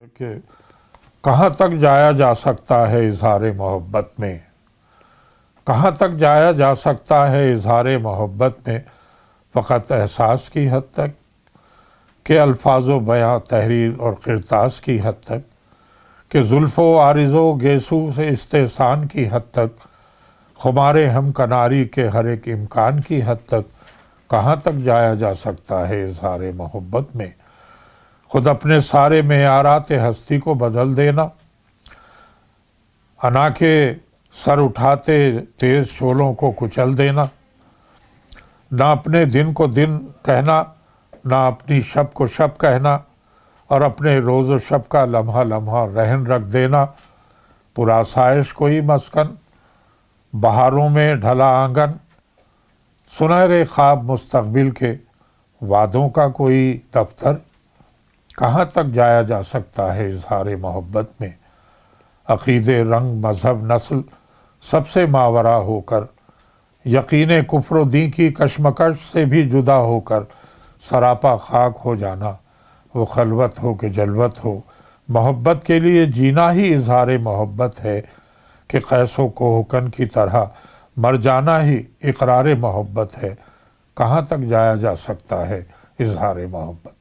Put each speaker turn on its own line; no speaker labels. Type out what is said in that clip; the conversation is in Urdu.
کہ کہاں تک جایا جا سکتا ہے اظہار محبت میں، کہاں تک جایا جا سکتا ہے اظہار محبت میں، فقط احساس کی حد تک کہ الفاظ و بیاں تحریر اور قرطاس کی حد تک کہ زلف و عارض و گیسو سے استحسان کی حد تک، خمار ہم کناری کے ہر ایک امکان کی حد تک کہاں تک جایا جا سکتا ہے اظہار محبت میں۔ خود اپنے سارے معیارات ہستی کو بدل دینا، انا کے سر اٹھاتے تیز شعلوں کو کچل دینا، نہ اپنے دن کو دن کہنا، نہ اپنی شب کو شب کہنا، اور اپنے روز و شب کا لمحہ لمحہ رہن رکھ دینا، پرآسائش کوئی مسکن، بہاروں میں ڈھلا آنگن، سنہرے خواب مستقبل کے وعدوں کا کوئی دفتر، کہاں تک جایا جا سکتا ہے اظہار محبت میں۔ عقیدے، رنگ، مذہب، نسل سب سے ماورا ہو کر، یقین کفر و دین کی کشمکش سے بھی جدا ہو کر، سراپا خاک ہو جانا، وہ خلوت ہو کہ جلوت ہو، محبت کے لیے جینا ہی اظہار محبت ہے کہ قیس و کوہکن کی طرح مر جانا ہی اقرار محبت ہے۔ کہاں تک جایا جا سکتا ہے اظہار محبت۔